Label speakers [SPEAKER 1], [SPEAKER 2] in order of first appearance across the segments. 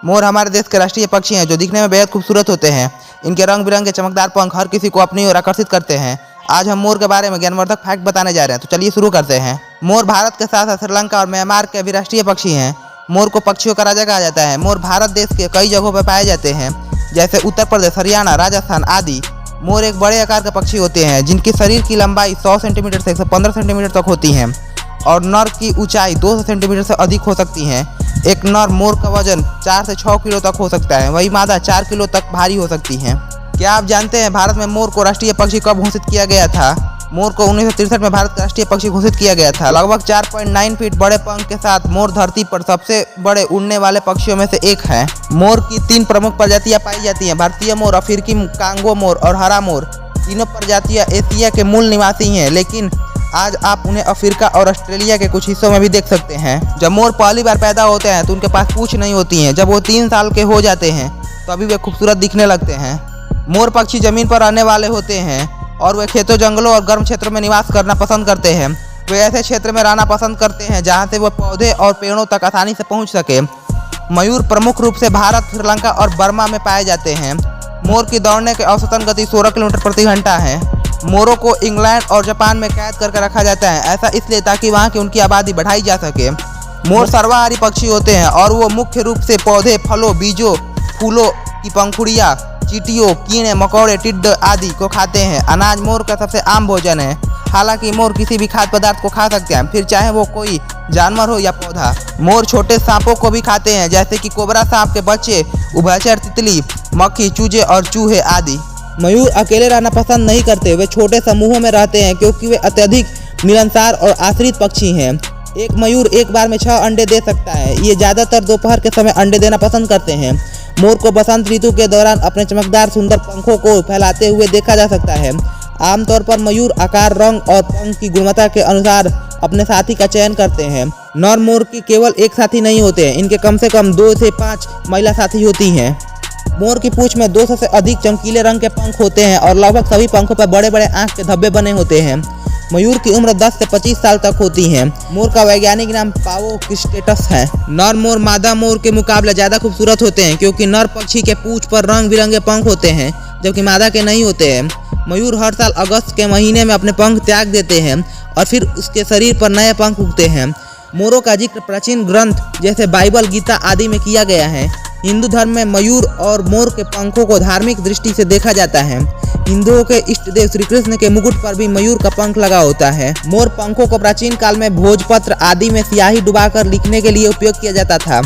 [SPEAKER 1] मोर हमारे देश के राष्ट्रीय पक्षी हैं जो दिखने में बेहद खूबसूरत होते हैं। इनके रंग बिरंगे चमकदार पंख हर किसी को अपनी ओर आकर्षित करते हैं। आज हम मोर के बारे में ज्ञानवर्धक फैक्ट बताने जा रहे हैं, तो चलिए शुरू करते हैं। मोर भारत के साथ साथ श्रीलंका और म्यांमार के भी राष्ट्रीय पक्षी हैं। मोर को पक्षियों का राजा कहा जाता है। मोर भारत देश के कई जगहों पर पाए जाते हैं, जैसे उत्तर प्रदेश, हरियाणा, राजस्थान आदि। मोर एक बड़े आकार के पक्षी होते हैं जिनकी शरीर की लंबाई 100 सेंटीमीटर से 115 सेंटीमीटर तक होती है और नर की ऊंचाई 200 सेंटीमीटर से अधिक हो सकती है। एक नर मोर का वजन 4 से 6 किलो तक हो सकता है, वही मादा 4 किलो तक भारी हो सकती है। क्या आप जानते हैं भारत में मोर को राष्ट्रीय पक्षी कब घोषित किया गया था? मोर को 1963 में भारत का राष्ट्रीय पक्षी घोषित किया गया था। लगभग 4.9 फीट बड़े पंख के साथ मोर धरती पर सबसे बड़े उड़ने वाले पक्षियों में से एक है। मोर की 3 प्रमुख प्रजातियां पाई जाती हैं: भारतीय मोर, अफ्रीकी कांगो मोर और हरा मोर। तीनों प्रजातियां एशिया के मूल निवासी हैं, लेकिन आज आप उन्हें अफ्रीका और ऑस्ट्रेलिया के कुछ हिस्सों में भी देख सकते हैं। जब मोर पहली बार पैदा होते हैं तो उनके पास पूंछ नहीं होती है। जब वो 3 साल के हो जाते हैं तो अभी वे खूबसूरत दिखने लगते हैं। मोर पक्षी जमीन पर रहने वाले होते हैं और वे खेतों, जंगलों और गर्म क्षेत्रों में निवास करना पसंद करते हैं। वे ऐसे क्षेत्र में रहना पसंद करते हैं जहाँ से वो पौधे और पेड़ों तक आसानी से पहुँच सके। मयूर प्रमुख रूप से भारत, श्रीलंका और बर्मा में पाए जाते हैं। मोर की दौड़ने की औसतन गति 16 किलोमीटर प्रति घंटा है। मोरों को इंग्लैंड और जापान में कैद करके रखा जाता है, ऐसा इसलिए ताकि वहाँ की उनकी आबादी बढ़ाई जा सके। मोर सर्वाहारी पक्षी होते हैं और वो मुख्य रूप से पौधे, फलों, बीजों, फूलों की पंखुड़ियाँ, चींटियों, कीड़े मकोड़े, टिड्ड आदि को खाते हैं। अनाज मोर का सबसे आम भोजन है। हालांकि मोर किसी भी खाद्य पदार्थ को खा सकते हैं, फिर चाहे वो कोई जानवर हो या पौधा। मोर छोटे सांपों को भी खाते हैं, जैसे कि कोबरा सांप के बच्चे, उभयचर तितली, मक्खी, चूजे और चूहे आदि। मयूर अकेले रहना पसंद नहीं करते, वे छोटे समूहों में रहते हैं क्योंकि वे अत्यधिक मिलनसार और आश्रित पक्षी हैं। एक मयूर एक बार में 6 अंडे दे सकता है। ये ज़्यादातर दोपहर के समय अंडे देना पसंद करते हैं। मोर को बसंत ऋतु के दौरान अपने चमकदार सुंदर पंखों को फैलाते हुए देखा जा सकता है। आमतौर पर मयूर आकार, रंग और पंख की गुणवत्ता के अनुसार अपने साथी का चयन करते हैं। नर मोर की केवल एक साथी नहीं होते हैं, इनके कम से कम 2 से 5 महिला साथी होती हैं। मोर की पूंछ में 200 से अधिक चमकीले रंग के पंख होते हैं और लगभग सभी पंखों पर बड़े बड़े आंख के धब्बे बने होते हैं। मयूर की उम्र 10 से 25 साल तक होती है। मोर का वैज्ञानिक नाम पावोक्सिस्टेटस है। नर मोर मादा मोर के मुकाबले ज़्यादा खूबसूरत होते हैं क्योंकि नर पक्षी के पूंछ पर रंग बिरंगे पंख होते हैं, जबकि मादा के नहीं होते हैं। मयूर हर साल अगस्त के महीने में अपने पंख त्याग देते हैं और फिर उसके शरीर पर नए पंख उगते हैं। मोरों का जिक्र प्राचीन ग्रंथ जैसे बाइबल, गीता आदि में किया गया है। हिंदू धर्म में मयूर और मोर के पंखों को धार्मिक दृष्टि से देखा जाता है। हिंदुओं के इष्ट देव श्री कृष्ण के मुकुट पर भी मयूर का पंख लगा होता है। मोर पंखों को प्राचीन काल में भोजपत्र आदि में स्याही डुबाकर लिखने के लिए उपयोग किया जाता था।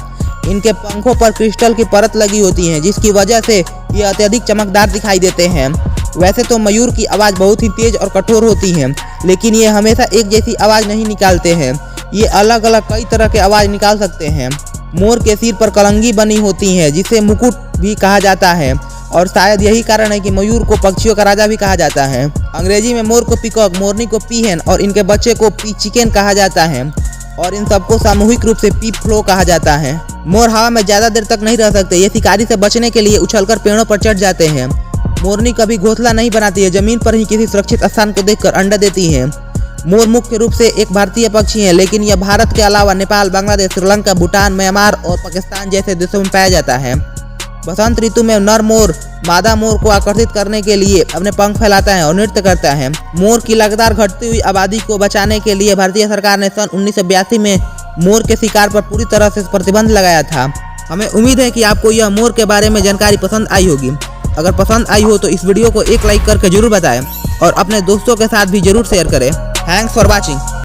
[SPEAKER 1] इनके पंखों पर क्रिस्टल की परत लगी होती है, जिसकी वजह से ये अत्यधिक चमकदार दिखाई देते हैं। वैसे तो मयूर की आवाज़ बहुत ही तेज और कठोर होती है, लेकिन ये हमेशा एक जैसी आवाज़ नहीं निकालते हैं। ये अलग अलग कई तरह के आवाज़ निकाल सकते हैं। मोर के सिर पर कलंगी बनी होती है, जिसे मुकुट भी कहा जाता है, और शायद यही कारण है कि मयूर को पक्षियों का राजा भी कहा जाता है। अंग्रेजी में मोर को पीकॉक, मोरनी को पीहेन और इनके बच्चे को पी चिकन कहा जाता है, और इन सबको सामूहिक रूप से पी फ्लो कहा जाता है। मोर हवा में ज़्यादा देर तक नहीं रह सकते। ये शिकारी से बचने के लिए उछलकर पेड़ों पर चढ़ जाते हैं। मोरनी कभी घोंसला नहीं बनाती है, जमीन पर ही किसी सुरक्षित स्थान को देखकर अंडा देती है। मोर मुख्य रूप से एक भारतीय पक्षी है, लेकिन यह भारत के अलावा नेपाल, बांग्लादेश, श्रीलंका, भूटान, म्यांमार और पाकिस्तान जैसे देशों में पाया जाता है। बसंत ऋतु में नर मोर मादा मोर को आकर्षित करने के लिए अपने पंख फैलाता है और नृत्य करता है। मोर की लगातार घटती हुई आबादी को बचाने के लिए भारतीय सरकार ने सन 1982 में मोर के शिकार पर पूरी तरह से प्रतिबंध लगाया था। हमें उम्मीद है कि आपको यह मोर के बारे में जानकारी पसंद आई होगी। अगर पसंद आई हो तो इस वीडियो को एक लाइक करके जरूर बताएं और अपने दोस्तों के साथ भी जरूर शेयर करें। Thanks for watching.